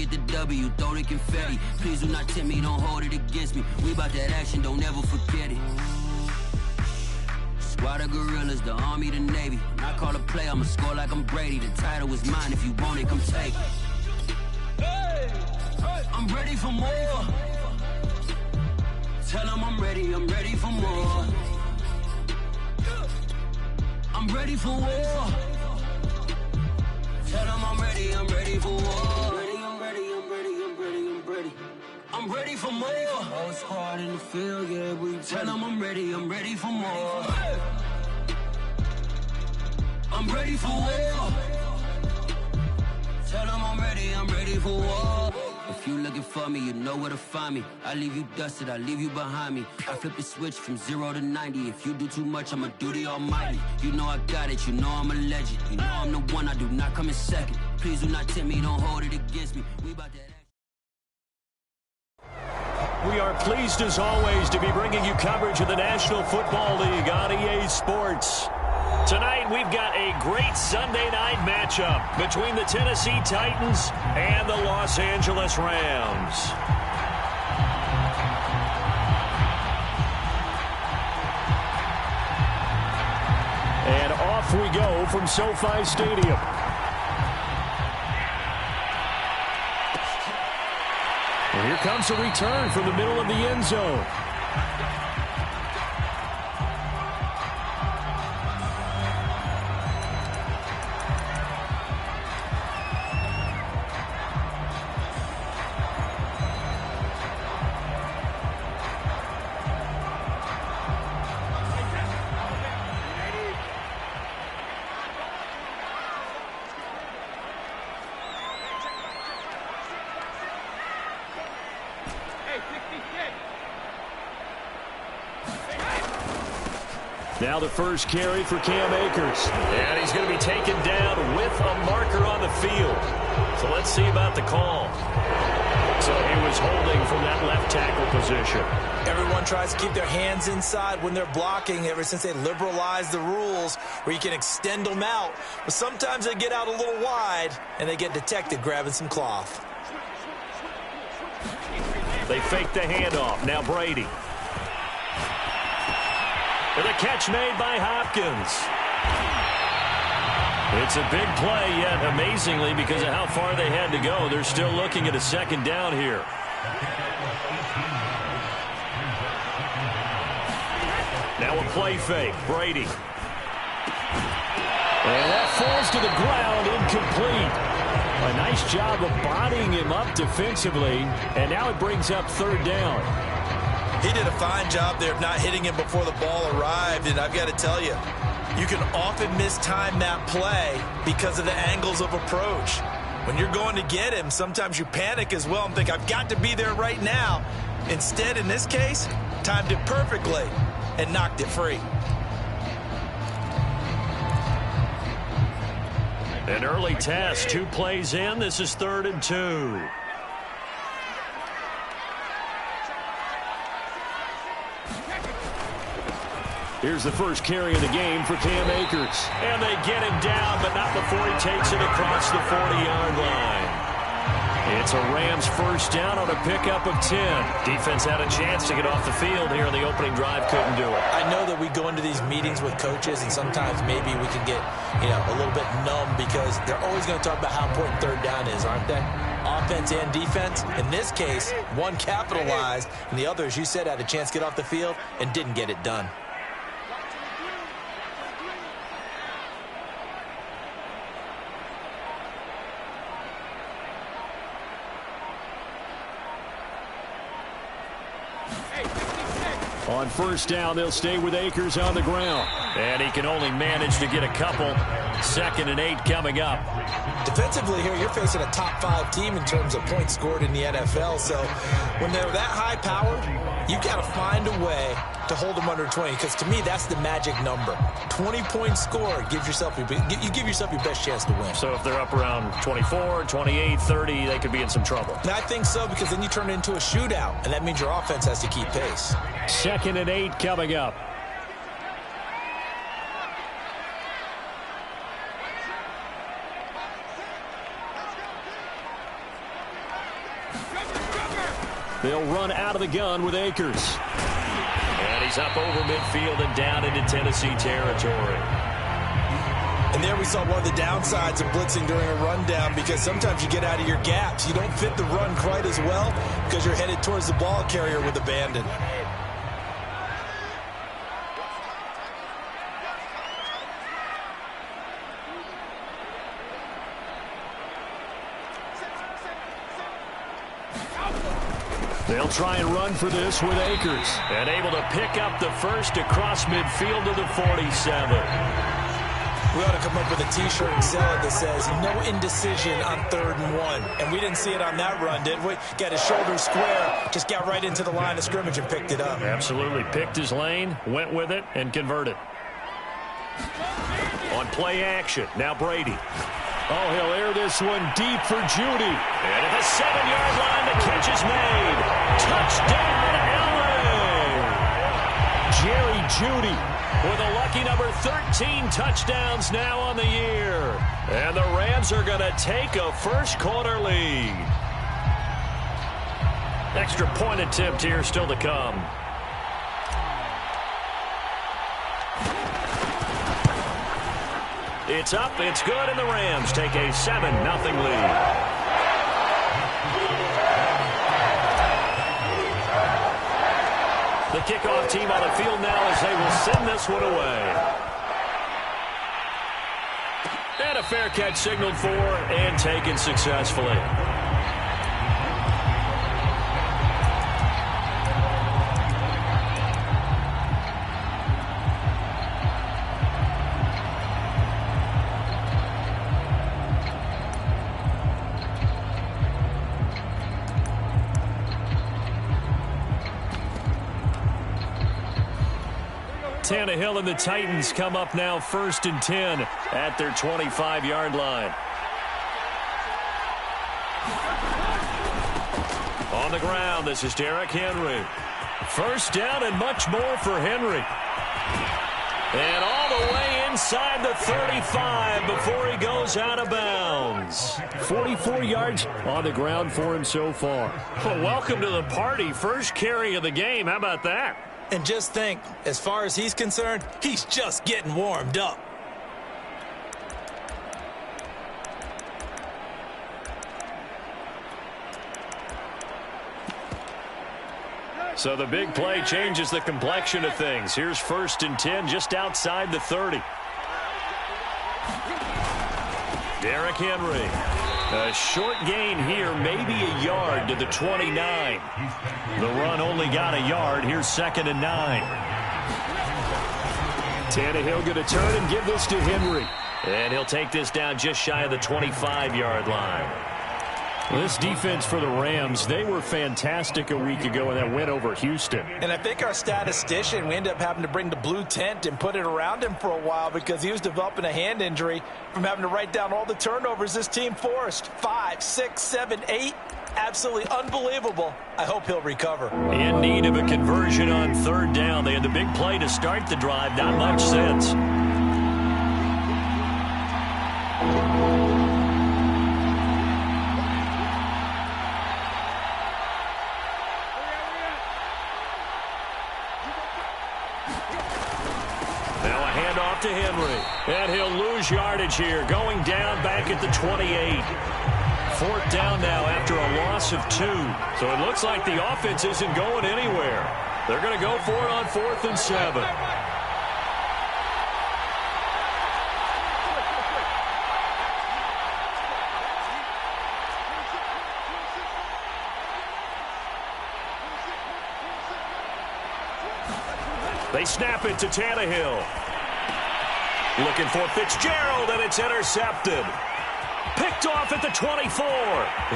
get the W, throw the confetti. Please do not tempt me, don't hold it against me. We about that action, don't ever forget it. Squad of gorillas, the army, the navy. When I call a play, I'ma score like I'm Brady. The title is mine, if you want it, come take it. I'm ready for more. Tell them I'm ready for more. I'm ready for war. Tell them I'm ready for war. I'm ready for more. Whole squad in the field, yeah, we tell them I'm ready for more. I'm ready for war. Tell them I'm ready for war. If you looking for me, you know where to find me. I leave you dusted, I leave you behind me. I flip the switch from 0 to 90. If you do too much, I'ma do the almighty. You know I got it, you know I'm a legend. You know I'm the one, I do not come in second. Please do not tempt me, don't hold it against me. We about that. We are pleased as always to be bringing you coverage of the National Football League on EA Sports. Tonight we've got a great Sunday night matchup between the Tennessee Titans and the Los Angeles Rams. And off we go from SoFi Stadium. And here comes a return from the middle of the end zone. Now the first carry for Cam Akers. And he's going to be taken down with a marker on the field. So let's see about the call. So he was holding from that left tackle position. Everyone tries to keep their hands inside when they're blocking ever since they liberalized the rules where you can extend them out. But sometimes they get out a little wide and they get detected grabbing some cloth. They fake the handoff. Now Brady. And a catch made by Hopkins. It's a big play, yet amazingly, because of how far they had to go, they're still looking at a second down here. Now a play fake. Brady. And that falls to the ground, incomplete. A nice job of bodying him up defensively, and now it brings up third down. He did a fine job there of not hitting him before the ball arrived, and I've got to tell you, you can often mistime that play because of the angles of approach. When you're going to get him, sometimes you panic as well and think, I've got to be there right now. Instead, in this case, timed it perfectly and knocked it free. An early test, 2 plays in. This is 3rd and 2. Here's the first carry of the game for Cam Akers. And they get him down, but not before he takes it across the 40-yard line. It's a Rams first down on a pickup of 10. Defense had a chance to get off the field here on the opening drive, couldn't do it. I know that we go into these meetings with coaches, and sometimes maybe we can get, a little bit numb because they're always going to talk about how important third down is, aren't they? Offense and defense. In this case, one capitalized, and the other, as you said, had a chance to get off the field and didn't get it done. On first down, they'll stay with Akers on the ground. And he can only manage to get a couple. 2nd and 8 coming up. Defensively here, you're facing a top 5 team in terms of points scored in the NFL. So when they're that high powered, you got to find a way to hold them under 20. Because to me, that's the magic number. 20 points scored gives yourself you give yourself your best chance to win. So if they're up around 24, 28, 30, they could be in some trouble. And I think so, because then you turn it into a shootout, and that means your offense has to keep pace. 2nd and 8 coming up. They'll run out of the gun with Akers. And he's up over midfield and down into Tennessee territory. And there we saw one of the downsides of blitzing during a rundown, because sometimes you get out of your gaps. You don't fit the run quite as well because you're headed towards the ball carrier with abandon. They'll try and run for this with Akers. And able to pick up the first across midfield to the 47. We ought to come up with a T-shirt and sell it that says, no indecision on 3rd and 1. And we didn't see it on that run, did we? Got his shoulders square, just got right into the line of scrimmage and picked it up. Absolutely. Picked his lane, went with it, and converted. On play action, now Brady. Oh, he'll air this one deep for Jeudy. And at the 7-yard line, the catch is made. Touchdown, LA! Jerry Jeudy with a lucky number 13 touchdowns now on the year. And the Rams are going to take a first-quarter lead. Extra point attempt here still to come. It's up, it's good, and the Rams take a 7-0 lead. The kickoff team on the field now as they will send this one away. And a fair catch signaled for and taken successfully. Tannehill and the Titans come up now 1st and 10 at their 25-yard line. On the ground, this is Derrick Henry. First down and much more for Henry. And all the way inside the 35 before he goes out of bounds. 44 yards on the ground for him so far. Well, welcome to the party. First carry of the game. How about that? And just think, as far as he's concerned, he's just getting warmed up. So the big play changes the complexion of things. Here's 1st and 10 just outside the 30. Derrick Henry. A short gain here, maybe a yard to the 29. The run only got a yard. Here's 2nd and 9. Tannehill going to turn and give this to Henry. And he'll take this down just shy of the 25-yard line. This defense for the Rams, they were fantastic a week ago in that win over Houston. And I think our statistician, we ended up having to bring the blue tent and put it around him for a while because he was developing a hand injury from having to write down all the turnovers this team forced. 5, 6, 7, 8. Absolutely unbelievable. I hope he'll recover. In need of a conversion on 3rd down. They had the big play to start the drive. Not much sense. To Henry, and he'll lose yardage here, going down back at the 28. 4th down now after a loss of 2. So it looks like the offense isn't going anywhere. They're going to go for it on 4th and 7. They snap it to Tannehill. Looking for Fitzgerald, and it's intercepted. Picked off at the 24.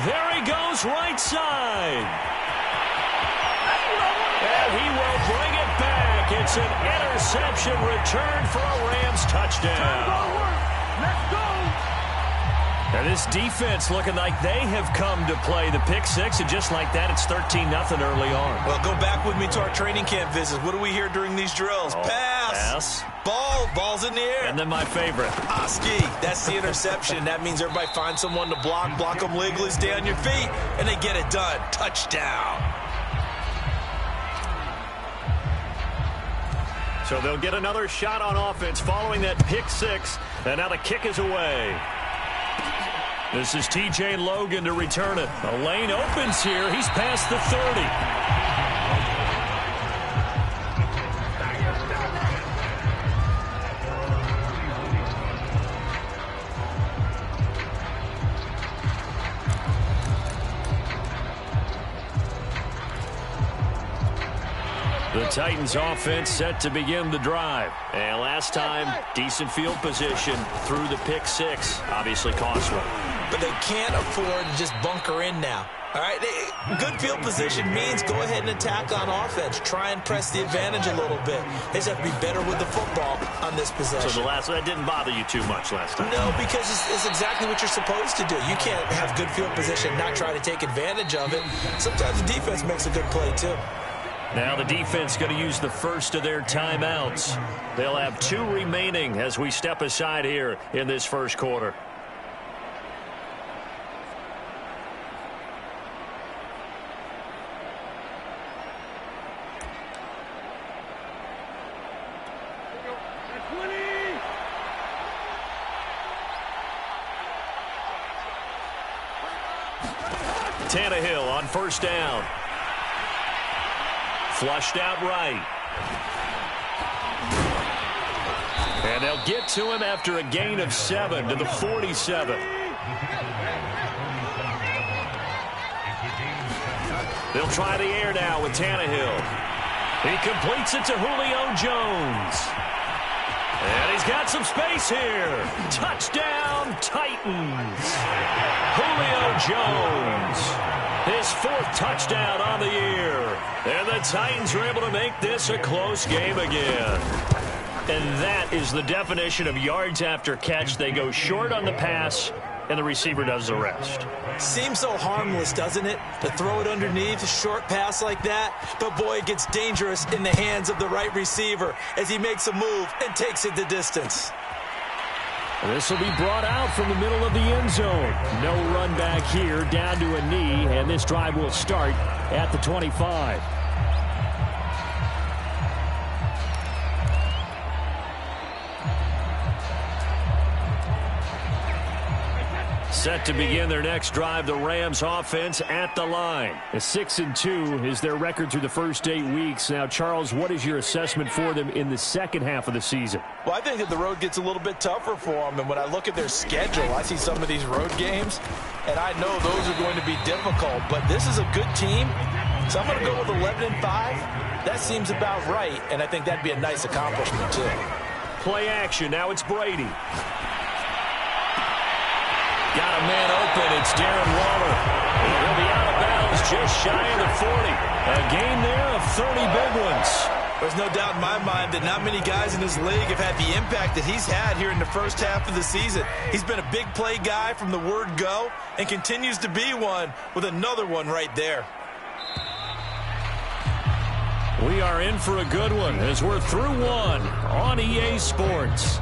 There he goes, right side. And he will bring it back. It's an interception return for a Rams touchdown. Let's go. And this defense looking like they have come to play. The pick 6, and just like that, it's 13-0 early on. Well, go back with me to our training camp visits. What do we hear during these drills? Pass. Ball's in the air. And then my favorite. Oski. That's the interception. That means everybody finds someone to block them legally, stay on your feet, and they get it done. Touchdown. So they'll get another shot on offense following that pick six. And now the kick is away. This is T.J. Logan to return it. The lane opens here. He's past the 30. The Titans offense set to begin the drive. And last time, decent field position through the pick six. Obviously costly. But they can't afford to just bunker in now. All right, good field position means go ahead and attack on offense. Try and press the advantage a little bit. They just have to be better with the football on this possession. So that didn't bother you too much last time? No, because it's exactly what you're supposed to do. You can't have good field position and not try to take advantage of it. Sometimes the defense makes a good play, too. Now the defense going to use the first of their timeouts. They'll have 2 remaining as we step aside here in this first quarter. Tannehill on first down. Flushed out right. And they'll get to him after a gain of 7 to the 47. They'll try the air now with Tannehill. He completes it to Julio Jones. And he's got some space here. Touchdown, Titans. Julio Jones. His 4th touchdown on the year. And the Titans are able to make this a close game again. And that is the definition of yards after catch. They go short on the pass, and the receiver does the rest. Seems so harmless, doesn't it? To throw it underneath, a short pass like that. But, boy, it gets dangerous in the hands of the right receiver as he makes a move and takes it the distance. This will be brought out from the middle of the end zone. No run back here, down to a knee, and this drive will start at the 25. Set to begin their next drive, the Rams offense at the line. A 6-2 is their record through the first 8 weeks. Now, Charles, what is your assessment for them in the second half of the season? Well, I think that the road gets a little bit tougher for them. And when I look at their schedule, I see some of these road games, and I know those are going to be difficult. But this is a good team, so I'm going to go with 11-5. That seems about right, and I think that'd be a nice accomplishment, too. Play action. Now it's Brady. Got a man open. It's Darren Waller. He'll be out of bounds just shy of the 40. A gain there of 30 big ones. There's no doubt in my mind that not many guys in this league have had the impact that he's had here in the first half of the season. He's been a big play guy from the word go and continues to be one with another one right there. We are in for a good one as we're through one on EA Sports.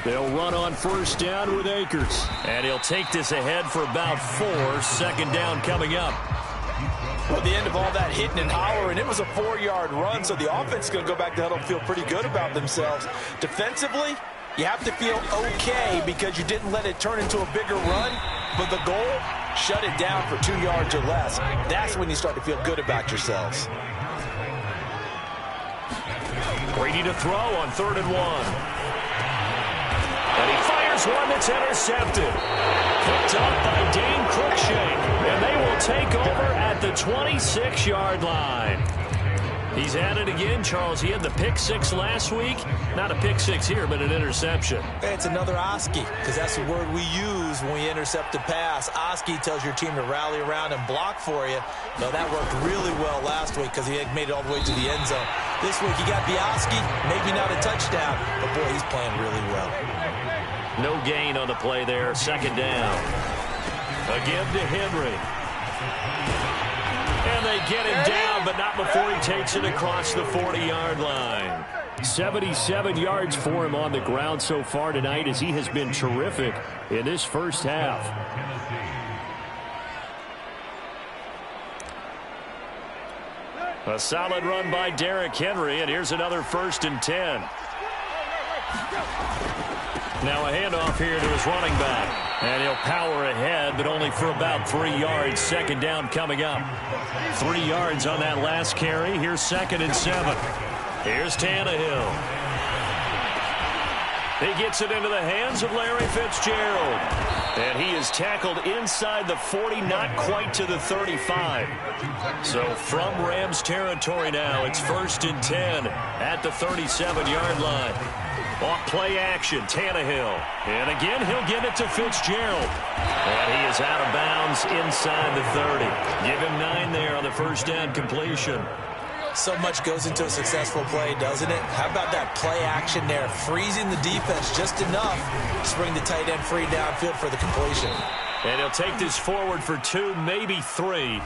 They'll run on first down with Akers. And he'll take this ahead for about 4. Second down coming up. Well, at the end of all that hitting and hollering, it was a 4-yard run, so the offense is going to go back to huddle and feel pretty good about themselves. Defensively, you have to feel okay because you didn't let it turn into a bigger run, but the goal, shut it down for 2 yards or less. That's when you start to feel good about yourselves. Brady to throw on 3rd and 1. And he fires one that's intercepted. Picked up by Dane Cruikshank. And they will take over at the 26-yard line. He's at it again, Charles. He had the pick 6 last week. Not a pick 6 here, but an interception. It's another Oski, because that's the word we use when we intercept a pass. Oski tells your team to rally around and block for you. Now, that worked really well last week because he had made it all the way to the end zone. This week, he got Oski, maybe not a touchdown, but, boy, he's playing really well. No gain on the play there. Second down. A give to Henry. And they get him down, but not before he takes it across the 40-yard line. 77 yards for him on the ground so far tonight, as he has been terrific in this first half. A solid run by Derrick Henry, and here's another 1st and 10. Now a handoff here to his running back. And he'll power ahead, but only for about 3 yards. 2nd down coming up. 3 yards on that last carry. Here's 2nd and 7. Here's Tannehill. He gets it into the hands of Larry Fitzgerald. And he is tackled inside the 40, not quite to the 35. So from Rams territory now, it's 1st and 10 at the 37-yard line. Off play action, Tannehill. And again, he'll give it to Fitzgerald. And he is out of bounds inside the 30. Give him 9 there on the 1st down completion. So much goes into a successful play, doesn't it? How about that play action there? Freezing the defense just enough to bring the tight end free downfield for the completion. And he'll take this forward for 2, maybe 3.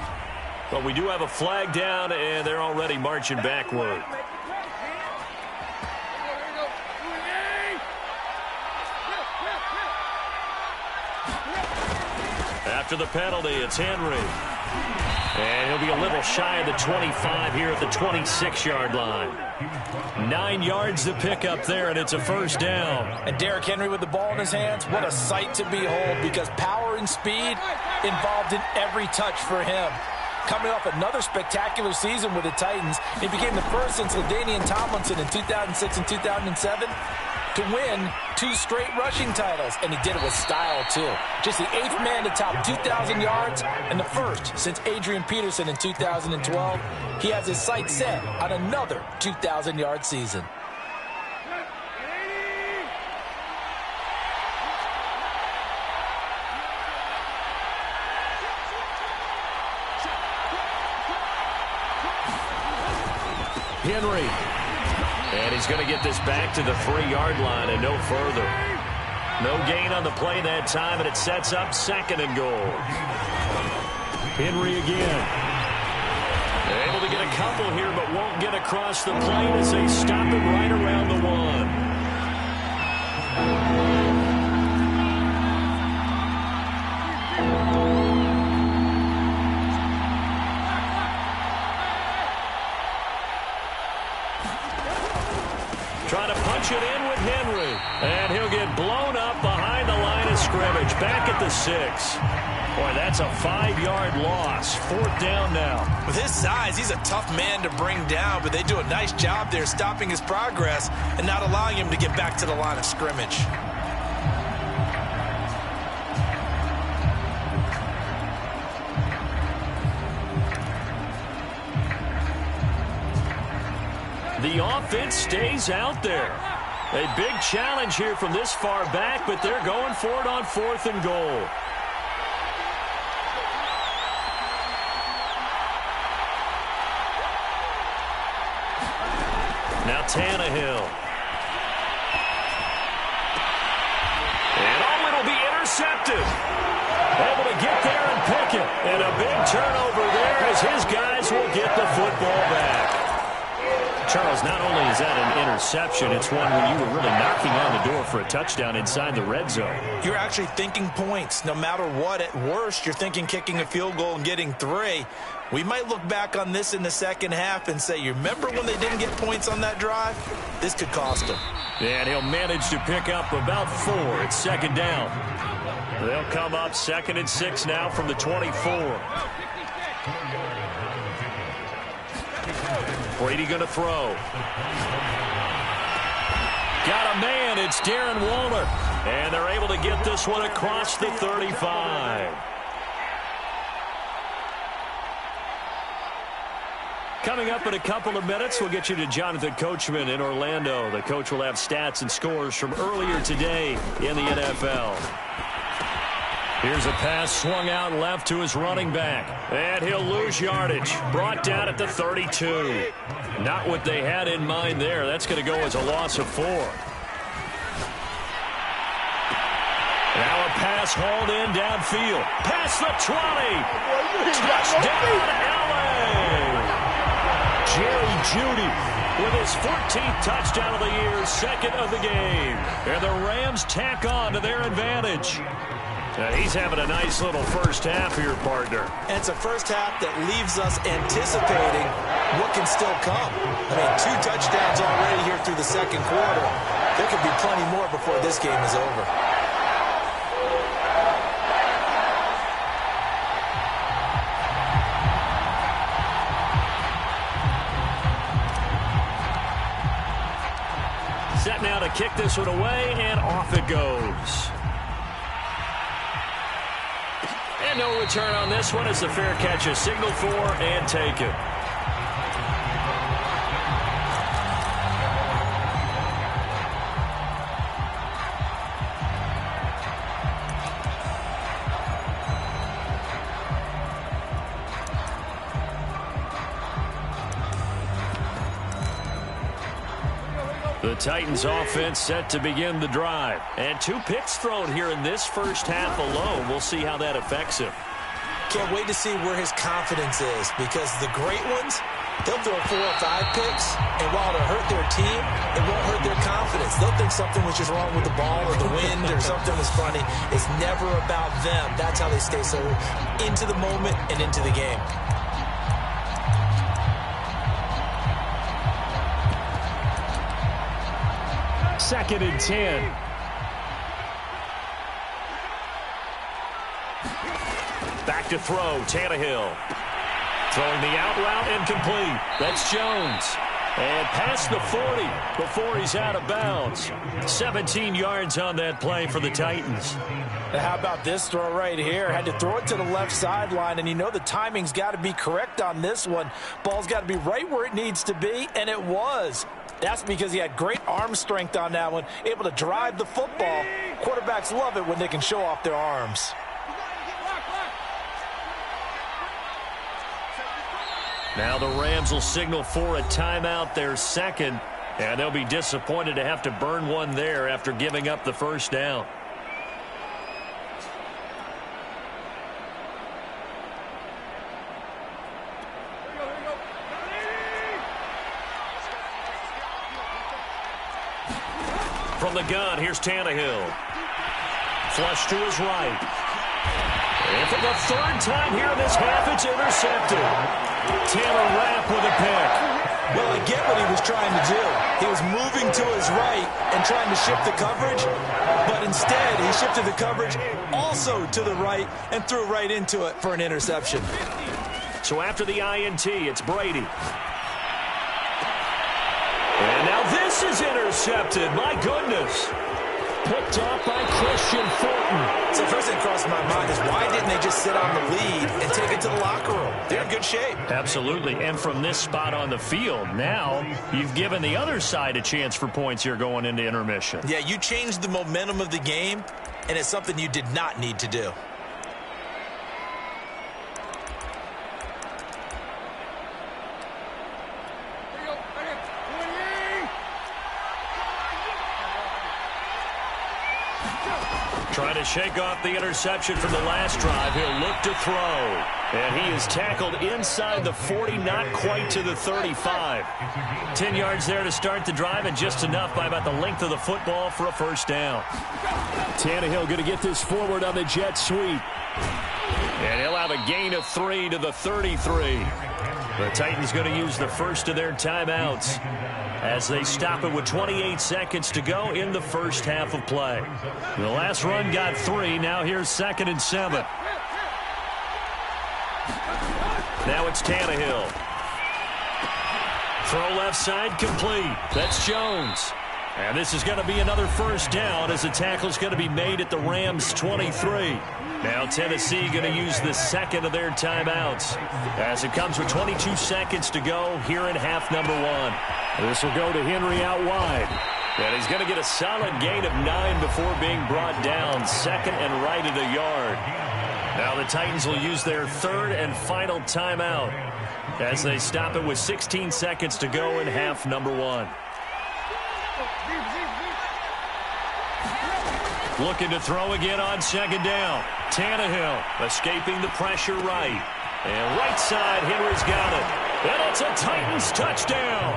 But we do have a flag down, and they're already marching backward. After the penalty, it's Henry. And he'll be a little shy of the 25 here at the 26-yard line. 9 yards to pick up there, and it's a 1st down. And Derrick Henry with the ball in his hands, what a sight to behold, because power and speed involved in every touch for him. Coming off another spectacular season with the Titans, he became the first since LaDainian Tomlinson in 2006 and 2007 to win 2 straight rushing titles, and he did it with style, too. Just the 8th man to top 2,000 yards and the 1st since Adrian Peterson in 2012. He has his sights set on another 2,000-yard season. Henry. And he's going to get this back to the 3-yard line and no further. No gain on the play that time, and it sets up 2nd and goal. Henry again. Able to get a couple here, but won't get across the plane as they stop him right around the 1. Trying to punch it in with Henry. And he'll get blown up behind the line of scrimmage. Back at the 6. Boy, that's a 5-yard loss. 4th down now. With his size, he's a tough man to bring down, but they do a nice job there stopping his progress and not allowing him to get back to the line of scrimmage. The offense stays out there. A big challenge here from this far back, but they're going for it on 4th and goal. Now Tannehill. And it'll be intercepted. Able to get there and pick it. And a big turnover there as his guys will get the football back. Charles, not only is that an interception, it's one where you were really knocking on the door for a touchdown inside the red zone. You're actually thinking points. No matter what, at worst, you're thinking kicking a field goal and getting 3. We might look back on this in the 2nd half and say, you remember when they didn't get points on that drive? This could cost them. And he'll manage to pick up about 4. It's 2nd down. They'll come up 2nd and 6 now from the 24. Brady going to throw. Got a man. It's Darren Waller. And they're able to get this one across the 35. Coming up in a couple of minutes, we'll get you to Jonathan Coachman in Orlando. The coach will have stats and scores from earlier today in the NFL. Here's a pass swung out left to his running back. And he'll lose yardage. Brought down at the 32. Not what they had in mind there. That's going to go as a loss of 4. Now a pass hauled in downfield. Past the 20. Touchdown, LA. Jerry Jeudy with his 14th touchdown of the year, second of the game. And the Rams tack on to their advantage. He's having a nice little first half here, partner. And it's a first half that leaves us anticipating what can still come. I mean, 2 touchdowns already here through the second quarter. There could be plenty more before this game is over. Set now to kick this one away, and off it goes. And no return on this one as the fair catch is signaled for and taken. The Titans offense set to begin the drive. And 2 picks thrown here in this first half alone. We'll see how that affects him. Can't wait to see where his confidence is, because the great ones, they'll throw 4 or 5 picks, and while it'll hurt their team, it won't hurt their confidence. They'll think something was just wrong with the ball or the wind or something was funny. It's never about them. That's how they stay so into the moment and into the game. Second and 10. Back to throw, Tannehill. Throwing the out route, incomplete. That's Jones. And past the 40 before he's out of bounds. 17 yards on that play for the Titans. How about this throw right here? Had to throw it to the left sideline, and you know the timing's got to be correct on this one. Ball's got to be right where it needs to be, and it was. That's because he had great arm strength on that one, able to drive the football. Quarterbacks love it when they can show off their arms. Now the Rams will signal for a timeout, their second, and they'll be disappointed to have to burn one there after giving up the first down. From the gun, here's Tannehill. Flush to his right. And for the 3rd time here in this half, it's intercepted. Taylor Rapp with a pick. Well, I get what he was trying to do. He was moving to his right and trying to shift the coverage, but instead he shifted the coverage also to the right and threw right into it for an interception. So after the INT, it's Brady. And now this is intercepted. My goodness. Picked off by Christian Fulton. So first thing crossed my mind is, why didn't they just sit on the lead and take it to the locker room? They're in good shape. Absolutely. And from this spot on the field, now you've given the other side a chance for points here going into intermission. Yeah, you changed the momentum of the game, and it's something you did not need to do. Trying to shake off the interception from the last drive. He'll look to throw. And he is tackled inside the 40, not quite to the 35. 10 yards there to start the drive, and just enough by about the length of the football for a first down. Tannehill going to get this forward on the jet sweep. And he'll have a gain of 3 to the 33. The Titans going to use the first of their timeouts as they stop it with 28 seconds to go in the first half of play. The last run got 3. Now here's 2nd and 7. Now it's Tannehill. Throw left side complete. That's Jones. And this is going to be another first down as the tackle's going to be made at the Rams' 23. Now Tennessee going to use the second of their timeouts as it comes with 22 seconds to go here in half number 1. This will go to Henry out wide. And he's going to get a solid gain of 9 before being brought down. 2nd and right at a yard. Now the Titans will use their 3rd and final timeout as they stop it with 16 seconds to go in half number 1. Looking to throw again on 2nd down. Tannehill escaping the pressure right. And right side, Henry's got it. And it's a Titans touchdown.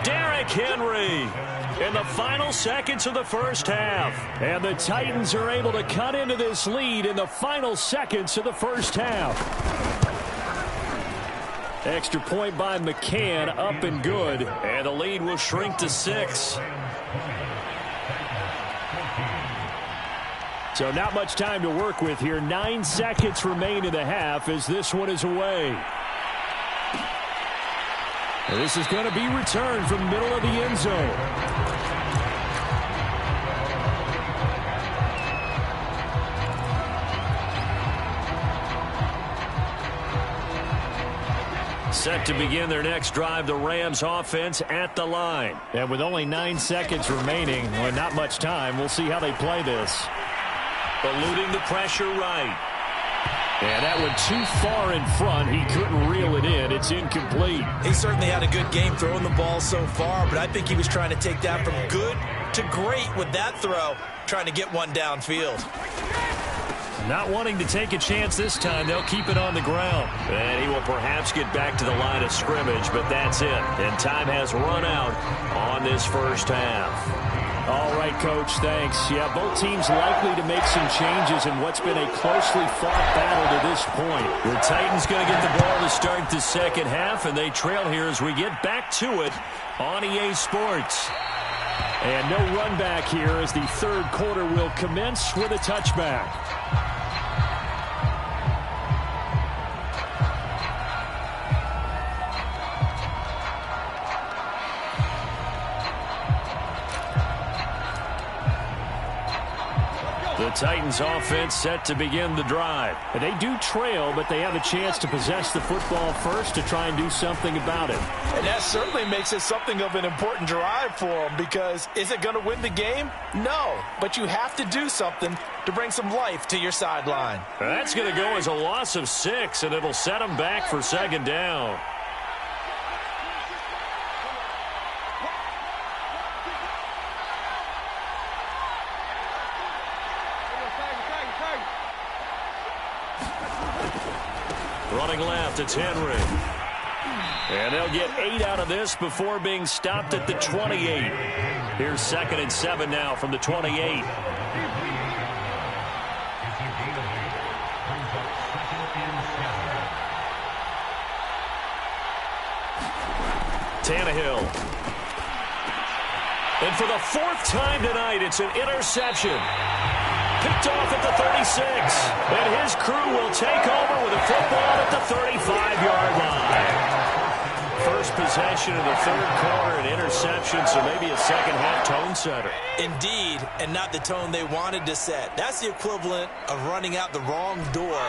Derrick Henry in the final seconds of the first half. And the Titans are able to cut into this lead in the final seconds of the first half. Extra point by McCann, up and good. And the lead will shrink to 6. So not much time to work with here. 9 seconds remain in the half as this one is away. And this is going to be returned from the middle of the end zone. Set to begin their next drive, the Rams offense at the line. And with only 9 seconds remaining, well, not much time, we'll see how they play this. Eluding the pressure right. And that went too far in front. He couldn't reel it in. It's incomplete. He certainly had a good game throwing the ball so far, but I think he was trying to take that from good to great with that throw, trying to get one downfield. Not wanting to take a chance this time, they'll keep it on the ground. And he will perhaps get back to the line of scrimmage, but that's it. And time has run out on this first half. All right, Coach, thanks. Yeah, both teams likely to make some changes in what's been a closely fought battle to this point. The Titans going to get the ball to start the second half, and they trail here as we get back to it on EA Sports. And no run back here as the third quarter will commence with a touchback. The Titans offense set to begin the drive. And they do trail, but they have a chance to possess the football first to try and do something about it. And that certainly makes it something of an important drive for them, because is it going to win the game? No, but you have to do something to bring some life to your sideline. That's going to go as a loss of 6, and it'll set them back for second down. Running left, it's Henry. And they'll get 8 out of this before being stopped at the 28. Here's 2nd and 7 now from the 28. Tannehill. And for the 4th time tonight, it's an interception. Picked off at the 36. And his crew will take over with a football at the 35-yard line. First possession of the third quarter, an interception, so maybe a second-half tone setter. Indeed, and not the tone they wanted to set. That's the equivalent of running out the wrong door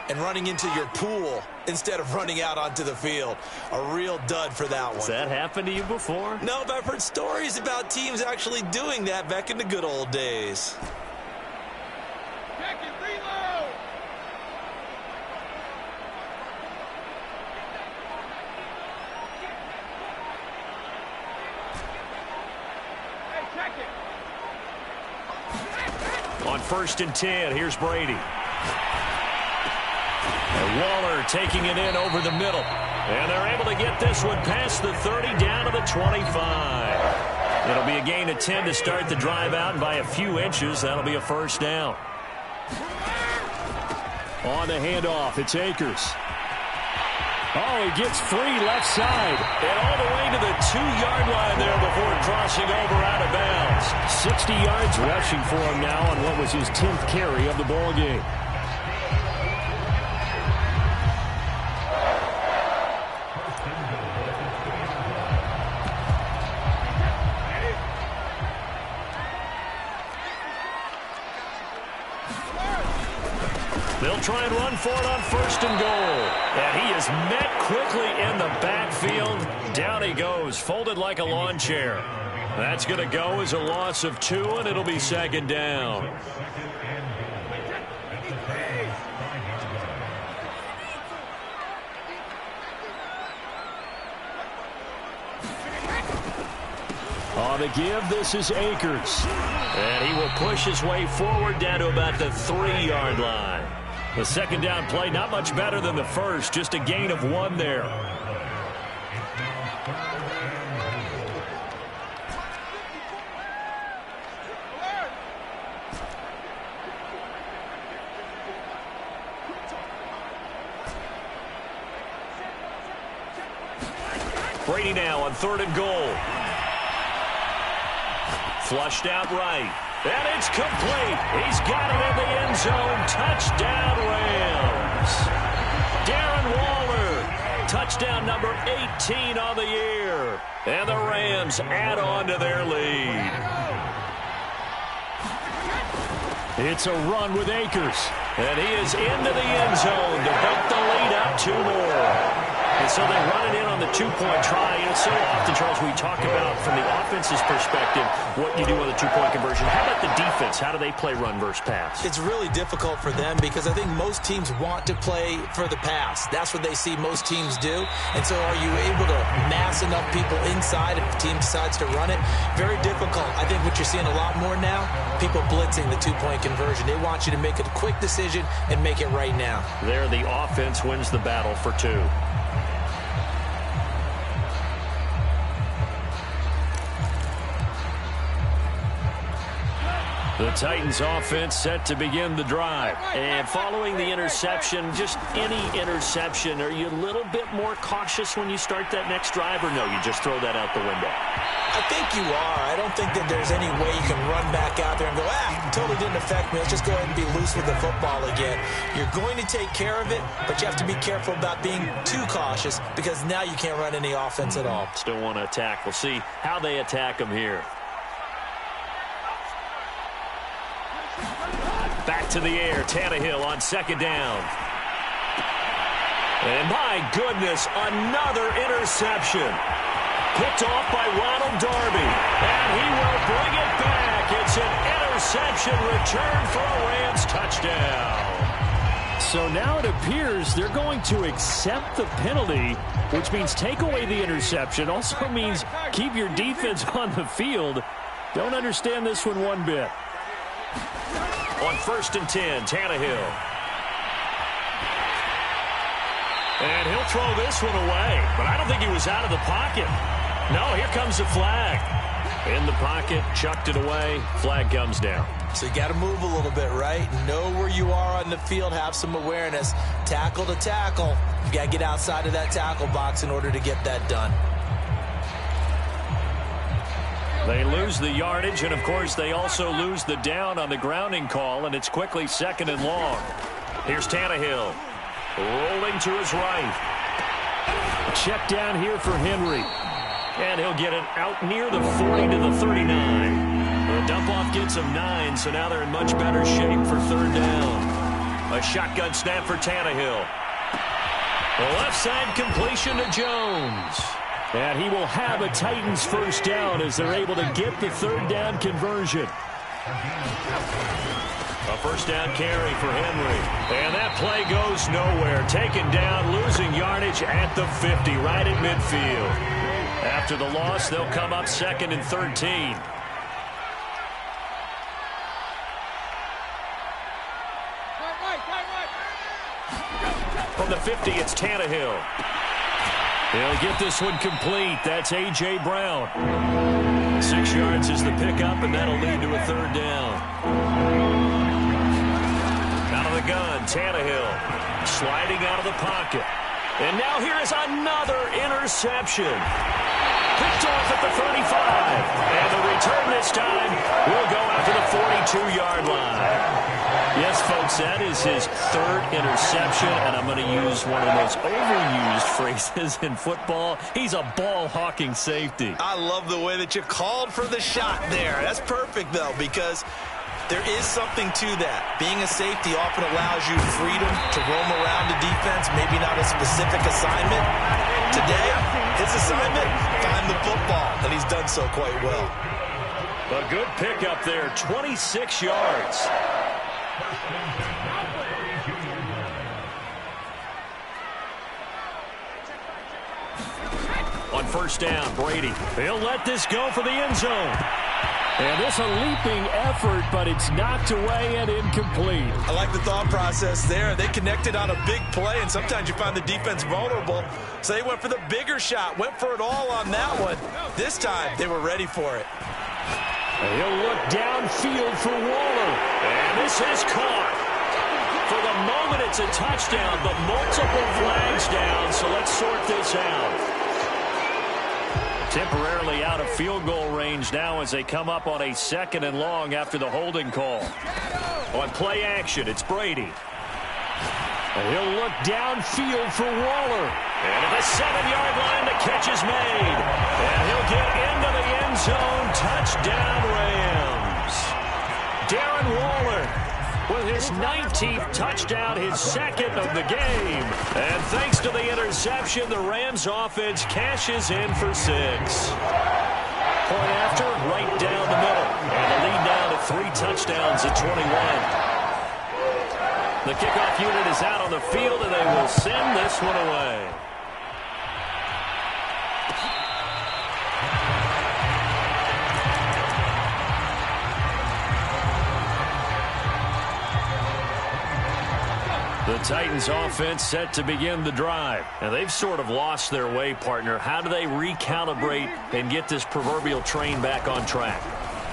and running into your pool instead of running out onto the field. A real dud for that one. Has that happened to you before? No, but I've heard stories about teams actually doing that back in the good old days. On 1st and 10, here's Brady. And Waller taking it in over the middle. And they're able to get this one past the 30 down to the 25. It'll be a gain of 10 to start the drive out, and by a few inches, that'll be a first down. On the handoff, it's Akers. Oh, he gets free left side. And all the way to the 2-yard line there before crossing over out of bounds. 60 yards rushing for him now on what was his 10th carry of the ball game. They'll try and run for it on 1st and goal. And he is met quickly in the backfield. Down he goes, folded like a lawn chair. That's going to go as a loss of 2, and it'll be second down. On the give, this is Akers. And he will push his way forward down to about the 3-yard line. The second down play, not much better than the first, just a gain of 1 there. Brady now on 3rd and goal. Flushed out right. And it's complete. He's got it in the end zone. Touchdown, Rams. Darren Waller. Touchdown number 18 on the year. And the Rams add on to their lead. It's a run with Akers. And he is into the end zone to bump the lead up 2 more. And so they run it in on the 2-point try. You know, so often, Charles, we talk about from the offense's perspective what you do on the 2-point conversion. How about the defense? How do they play run versus pass? It's really difficult for them because I think most teams want to play for the pass. That's what they see most teams do. And so are you able to mass enough people inside if the team decides to run it? Very difficult. I think what you're seeing a lot more now, people blitzing the 2-point conversion. They want you to make a quick decision and make it right now. There, the offense wins the battle for 2. The Titans offense set to begin the drive. And following the interception, just any interception, are you a little bit more cautious when you start that next drive, or no, you just throw that out the window? I think you are. I don't think that there's any way you can run back out there and go, totally didn't affect me. Let's just go ahead and be loose with the football again. You're going to take care of it, but you have to be careful about being too cautious because now you can't run any offense at all. Still want to attack. We'll see how they attack them here. Back to the air, Tannehill on 2nd down. And my goodness, another interception. Picked off by Ronald Darby. And he will bring it back. It's an interception return for a Rams touchdown. So now it appears they're going to accept the penalty, which means take away the interception. Also means keep your defense on the field. Don't understand this one bit. On 1st and 10, Tannehill. And he'll throw this one away. But I don't think he was out of the pocket. No, here comes the flag. In the pocket, chucked it away. Flag comes down. So you got to move a little bit, right? Know where you are on the field. Have some awareness. Tackle to tackle. You got to get outside of that tackle box in order to get that done. They lose the yardage, and, of course, they also lose the down on the grounding call, and it's quickly 2nd and long. Here's Tannehill. Rolling to his right. Check down here for Henry. And he'll get it out near the 40 to the 39. The dump-off gets him 9, so now they're in much better shape for 3rd down. A shotgun snap for Tannehill. The left side completion to Jones. And he will have a Titans 1st down as they're able to get the 3rd down conversion. A 1st down carry for Henry. And that play goes nowhere. Taken down, losing yardage at the 50, right at midfield. After the loss, they'll come up 2nd and 13. From the 50, it's Tannehill. He'll get this one complete. That's A.J. Brown. 6 yards is the pickup, and that'll lead to a 3rd down. Out of the gun, Tannehill sliding out of the pocket. And now here is another interception. Picked off at the 35. And the return this time will go out to the 42-yard line. Yes, folks, that is his 3rd interception, and I'm going to use one of the most overused phrases in football. He's a ball-hawking safety. I love the way that you called for the shot there. That's perfect, though, because there is something to that. Being a safety often allows you freedom to roam around the defense, maybe not a specific assignment. Today, his assignment, find the football, and he's done so quite well. A good pickup there, 26 yards. On 1st down, Brady. He'll let this go for the end zone. And this a leaping effort, but it's knocked away and incomplete. I like the thought process there. They connected on a big play, and sometimes you find the defense vulnerable. So they went for the bigger shot, went for it all on that one. This time, they were ready for it. He'll look downfield for Waller. And this is caught. For the moment, it's a touchdown, but multiple flags down, so let's sort this out. Temporarily out of field goal range now as they come up on a 2nd and long after the holding call. On play action, it's Brady. He'll look downfield for Waller. And at the 7-yard line, the catch is made. And he'll get into the end zone. Touchdown, Rams. Darren Waller with his 19th touchdown, his 2nd of the game. And thanks to the interception, the Rams offense cashes in for 6. Point after, right down the middle. And the lead now to 3 touchdowns at 21. The kickoff unit is out on the field, and they will send this one away. The Titans offense set to begin the drive. And they've sort of lost their way, partner. How do they recalibrate and get this proverbial train back on track?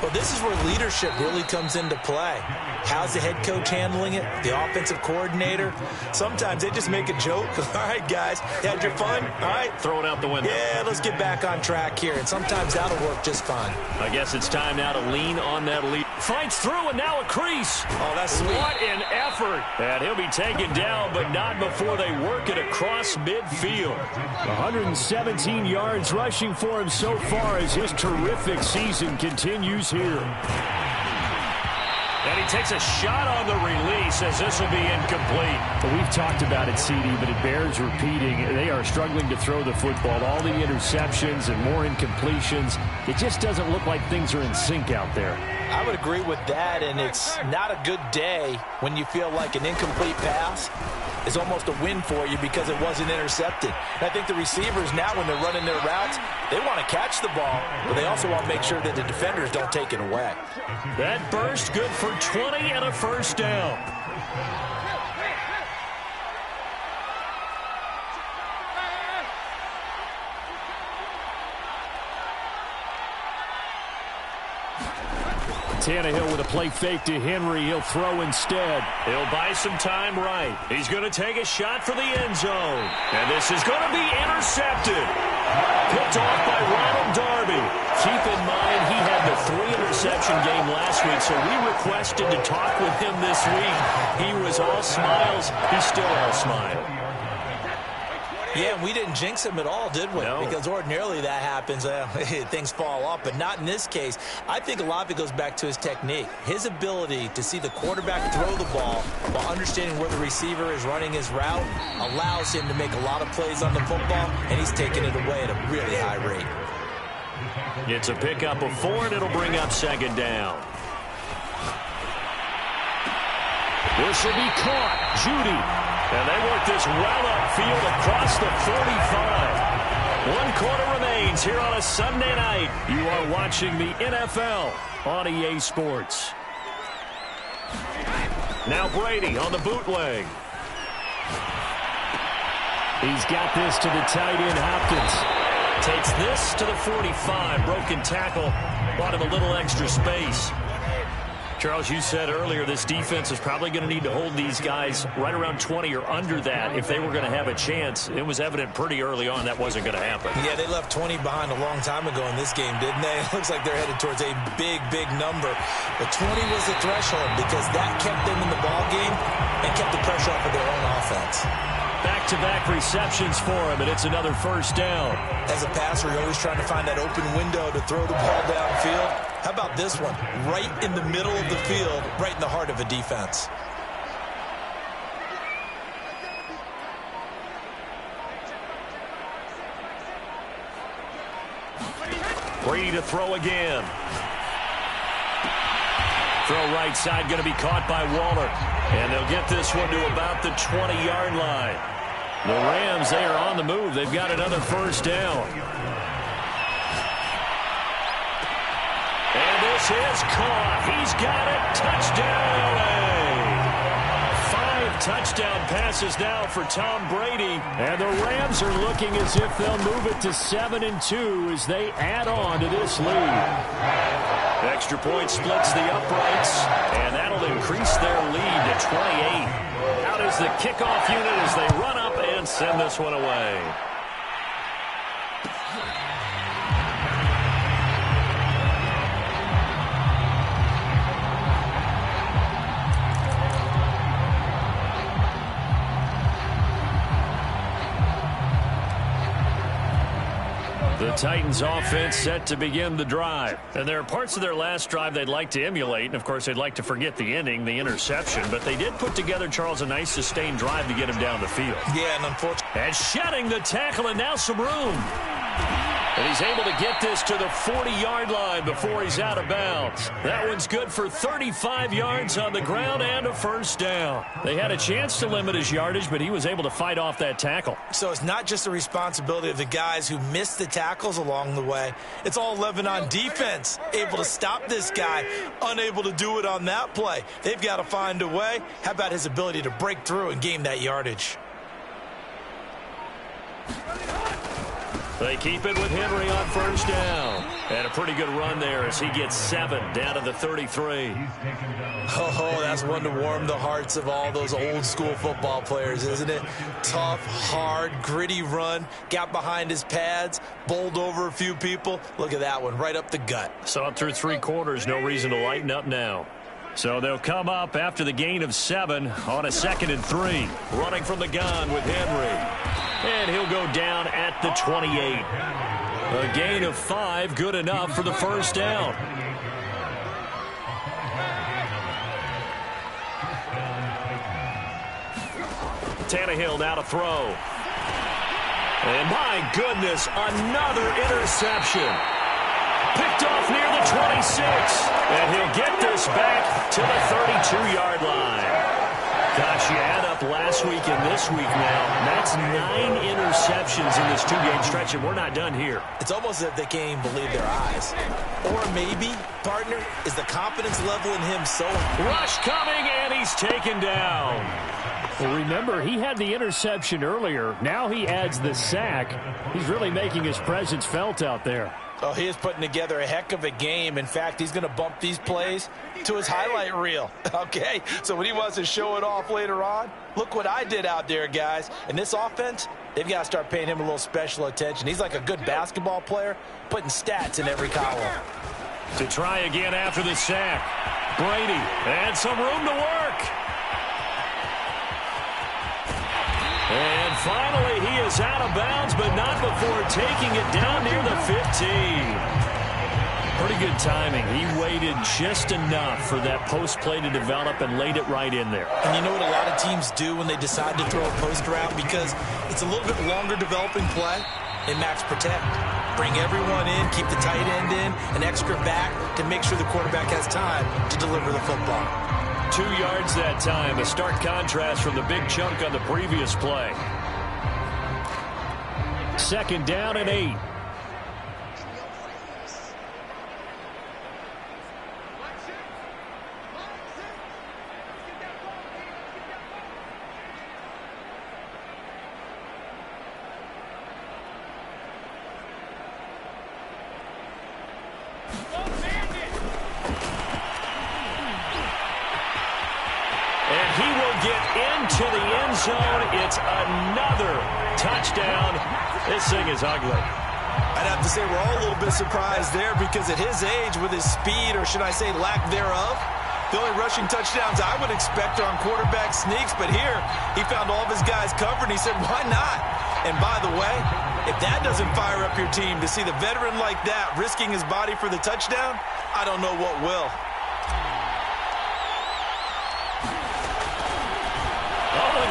Well, this is where leadership really comes into play. How's the head coach handling it? The offensive coordinator? Sometimes they just make a joke. All right, guys, you had your fun? All right. Throw it out the window. Yeah, let's get back on track here. And sometimes that'll work just fine. I guess it's time now to lean on that lead. Fights through, and now a crease. Oh, that's sweet. What an effort. And he'll be taken down, but not before they work it across midfield. 117 yards rushing for him so far as his terrific season continues here. And he takes a shot on the release as this will be incomplete. Well, we've talked about it, CD, but it bears repeating. They are struggling to throw the football. All the interceptions and more incompletions. It just doesn't look like things are in sync out there. I would agree with that, and it's not a good day when you feel like an incomplete pass is almost a win for you because it wasn't intercepted. And I think the receivers now, when they're running their routes, they want to catch the ball, but they also want to make sure that the defenders don't take it away. That burst good for 20 and a first down. Tannehill with a play fake to Henry. He'll throw instead. He'll buy some time right. He's going to take a shot for the end zone. And this is going to be intercepted. Picked off by Ronald Darby. Keep in mind he had the 3-interception game last week, so we requested to talk with him this week. He was all smiles. He's still all smile. Yeah, we didn't jinx him at all, did we? No. Because ordinarily that happens, things fall off, but not in this case. I think a lot of it goes back to his technique. His ability to see the quarterback throw the ball while understanding where the receiver is running his route allows him to make a lot of plays on the football, and he's taking it away at a really high rate. It's a pickup of 4, and it'll bring up 2nd down. This will be caught. Judy. And they work this well upfield across the 45. 1 quarter remains here on a Sunday night. You are watching the NFL on EA Sports. Now Brady on the bootleg. He's got this to the tight end, Hopkins. Takes this to the 45. Broken tackle. Bought him a little extra space. Charles, you said earlier this defense is probably going to need to hold these guys right around 20 or under that if they were going to have a chance. It was evident pretty early on that wasn't going to happen. Yeah, they left 20 behind a long time ago in this game, didn't they? It looks like they're headed towards a big, big number. But 20 was the threshold because that kept them in the ball game and kept the pressure off of their own offense. Back-to-back receptions for him, and it's another first down. As a passer, you're always trying to find that open window to throw the ball downfield. How about this one? Right in the middle of the field, right in the heart of a defense. Brady to throw again. Throw right side going to be caught by Waller. And they'll get this one to about the 20-yard line. The Rams, they are on the move. They've got another first down. And this is caught. He's got it. Touchdown, LA. 5 touchdown passes now for Tom Brady. And the Rams are looking as if they'll move it to 7-2 as they add on to this lead. Extra point splits the uprights, and that'll increase their lead to 28. Out is the kickoff unit as they run up and send this one away. The Titans offense set to begin the drive. And there are parts of their last drive they'd like to emulate. And, of course, they'd like to forget the ending, the interception. But they did put together, Charles, a nice sustained drive to get him down the field. Yeah, and unfortunately. And shedding the tackle, and now some room. And he's able to get this to the 40-yard line before he's out of bounds. That one's good for 35 yards on the ground and a first down. They had a chance to limit his yardage, but he was able to fight off that tackle. So it's not just the responsibility of the guys who missed the tackles along the way. It's all 11 on defense, able to stop this guy, unable to do it on that play. They've got to find a way. How about his ability to break through and gain that yardage? They keep it with Henry on first down. And a pretty good run there as he gets 7 down to the 33. Oh, that's one to warm the hearts of all those old school football players, isn't it? Tough, hard, gritty run. Got behind his pads, bowled over a few people. Look at that one, right up the gut. Saw it through 3 quarters. No reason to lighten up now. So they'll come up after the gain of 7 on a 2nd and 3. Running from the gun with Henry. And he'll go down at the 28. A gain of 5, good enough for the first down. Tannehill now to throw. And my goodness, another interception. Picked off near the 26. And he'll get this back to the 32-yard line. Gosh, you add up last week and this week now. That's 9 interceptions in this 2-game stretch, and we're not done here. It's almost as if they can't even believe their eyes. Or maybe, partner, is the confidence level in him so... Rush coming, and he's taken down. Well, remember, he had the interception earlier. Now he adds the sack. He's really making his presence felt out there. Oh, he is putting together a heck of a game. In fact, he's going to bump these plays to his highlight reel. Okay, so when he wants to show it off later on, look what I did out there, guys. And this offense, they've got to start paying him a little special attention. He's like a good basketball player, putting stats in every column. To try again after the sack. Brady, and some room to work. And finally, he is out of bounds, but not before taking it down near the 15. Pretty good timing. He waited just enough for that post play to develop and laid it right in there. And you know what a lot of teams do when they decide to throw a post route? Because it's a little bit longer developing play. They max protect. Bring everyone in, keep the tight end in, an extra back to make sure the quarterback has time to deliver the football. 2 yards that time, a stark contrast from the big chunk on the previous play. 2nd down and 8. To the end zone. It's another touchdown. This thing is ugly. I'd have to say we're all a little bit surprised there because at his age, with his speed, or should I say lack thereof, the only rushing touchdowns I would expect are on quarterback sneaks. But here, he found all of his guys covered, and he said, why not? And by the way, if that doesn't fire up your team to see the veteran like that risking his body for the touchdown, I don't know what will.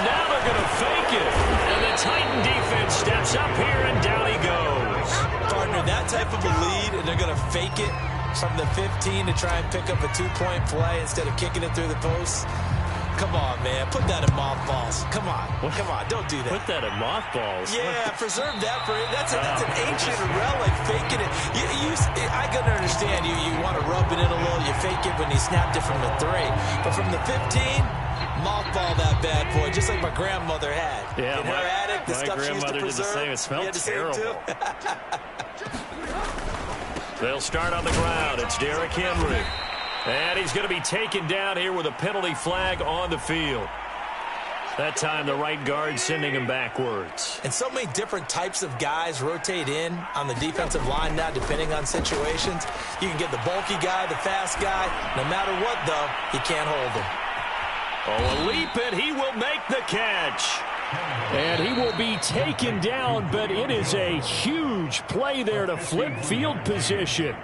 Now they're going to fake it. And the Titan defense steps up here, and down he goes. Partner, that type of a lead, and they're going to fake it from the 15 to try and pick up a 2-point play instead of kicking it through the posts. Come on, man. Put that in mothballs. Come on. Come on. Don't do that. Put that in mothballs? Yeah, preserve that for it. That's an ancient relic, faking it. I can understand you want to rub it in a little. You fake it when you snapped it from the 3. But from the 15... mothball that bad boy, just like my grandmother had. Yeah, in her attic, the stuff she used to preserve. Did the same. It smelled terrible. They'll start on the ground. It's Derrick Henry. And he's going to be taken down here with a penalty flag on the field. That time, the right guard sending him backwards. And so many different types of guys rotate in on the defensive line now, depending on situations. You can get the bulky guy, the fast guy. No matter what, though, you can't hold him. Oh, a leap, and he will make the catch. And he will be taken down, but it is a huge play there to flip field position.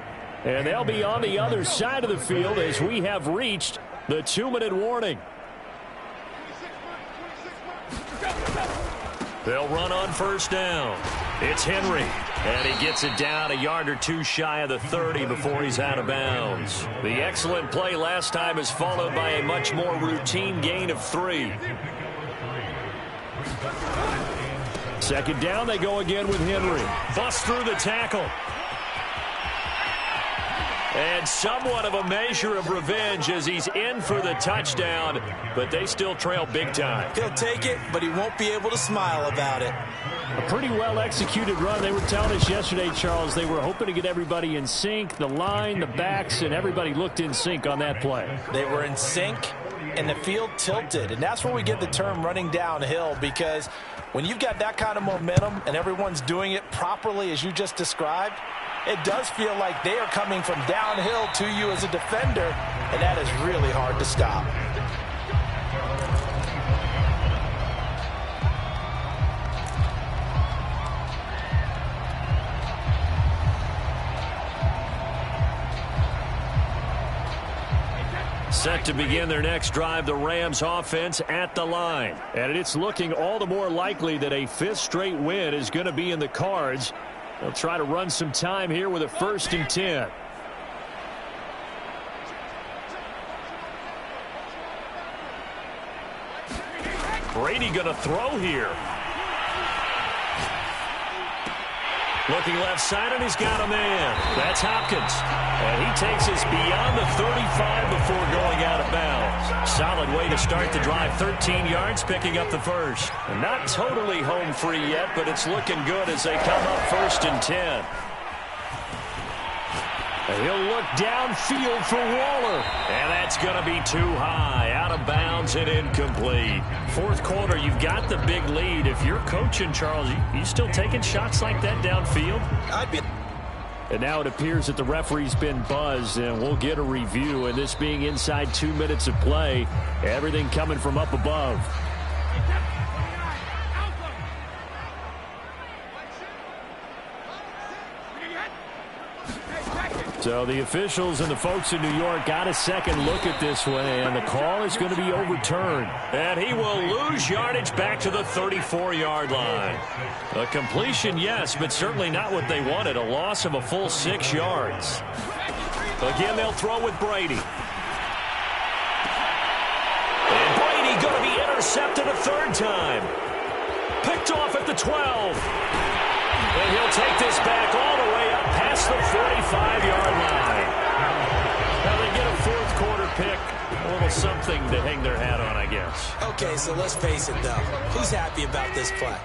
And they'll be on the other side of the field as we have reached the 2-minute warning. They'll run on first down. It's Henry. And he gets it down a yard or two shy of the 30 before he's out of bounds. The excellent play last time is followed by a much more routine gain of 3. Second down, they go again with Henry. Bust through the tackle. And somewhat of a measure of revenge as he's in for the touchdown, but they still trail big time. He'll take it, but he won't be able to smile about it. A pretty well-executed run. They were telling us yesterday, Charles, they were hoping to get everybody in sync, the line, the backs, and everybody looked in sync on that play. They were in sync, and the field tilted, and that's where we get the term running downhill, because when you've got that kind of momentum and everyone's doing it properly as you just described, it does feel like they are coming from downhill to you as a defender, and that is really hard to stop. Set to begin their next drive, the Rams offense at the line. And it's looking all the more likely that a 5th straight win is going to be in the cards. They'll try to run some time here with a 1st and 10. Brady going to throw here. Looking left side, and he's got a man. That's Hopkins. And he takes us beyond the 35 before going out of bounds. Solid way to start the drive. 13 yards, picking up the first. And not totally home free yet, but it's looking good as they come up 1st and 10. And he'll look downfield for Waller. And that's going to be too high. Out of bounds and incomplete. 4th quarter, you've got the big lead. If you're coaching, Charles, you still taking shots like that downfield? I'd be. And now it appears that the referee's been buzzed, and we'll get a review. And this being inside 2 minutes of play, everything coming from up above. So the officials and the folks in New York got a second look at this one, and the call is going to be overturned. And he will lose yardage back to the 34-yard line. A completion, yes, but certainly not what they wanted. A loss of a full 6 yards. Again, they'll throw with Brady. And Brady going to be intercepted a 3rd time. Picked off at the 12. And he'll take this back all the way up past the 45-yard line. Now they get a 4th quarter pick. A little something to hang their hat on, I guess. Okay, so let's face it, though. Who's happy about this play?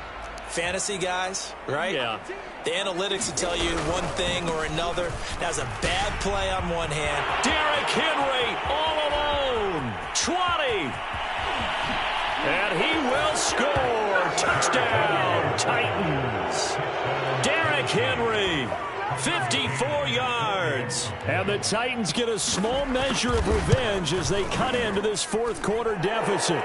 Fantasy guys, right? Yeah. The analytics will tell you one thing or another. That's a bad play on one hand. Derrick Henry all alone. 20. And he will score. Touchdown, Titans. Derrick Henry, 54 yards. And the Titans get a small measure of revenge as they cut into this 4th quarter deficit.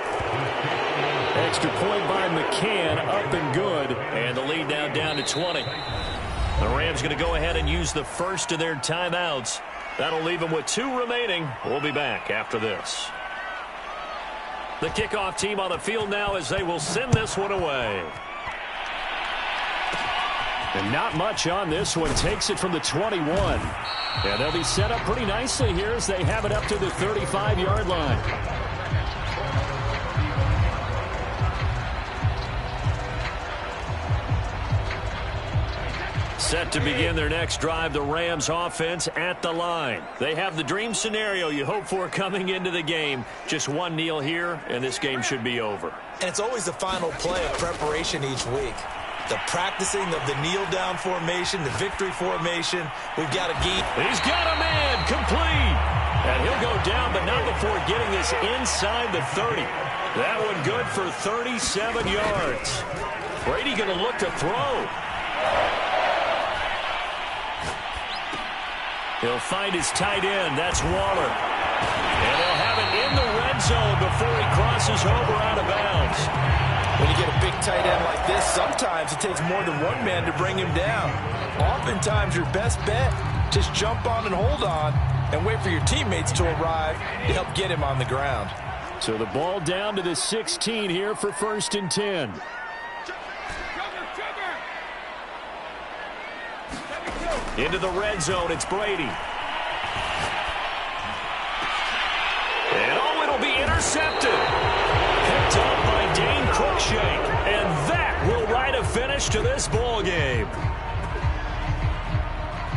Extra point by McCann, up and good. And the lead now down to 20. The Rams going to go ahead and use the first of their timeouts. That'll leave them with 2 remaining. We'll be back after this. The kickoff team on the field now as they will send this one away. And not much on this one. Takes it from the 21. And they'll be set up pretty nicely here as they have it up to the 35-yard line. Set to begin their next drive, the Rams offense at the line. They have the dream scenario you hope for coming into the game. Just one kneel here, and this game should be over. And it's always the final play of preparation each week. The practicing of the kneel-down formation, the victory formation. We've got a geek. He's got a man, complete. And he'll go down, but not before getting this inside the 30. That one good for 37 yards. Brady going to look to throw. He'll find his tight end. That's Waller. And they'll have it in the red zone before he crosses over out of bounds. When you get a big tight end like this, sometimes it takes more than one man to bring him down. Oftentimes, your best bet, just jump on and hold on and wait for your teammates to arrive to help get him on the ground. So the ball down to the 16 here for 1st and 10. Into the red zone, it's Brady. And oh, it'll be intercepted. Picked up by Dane Cruikshank. And that will write a finish to this ball game.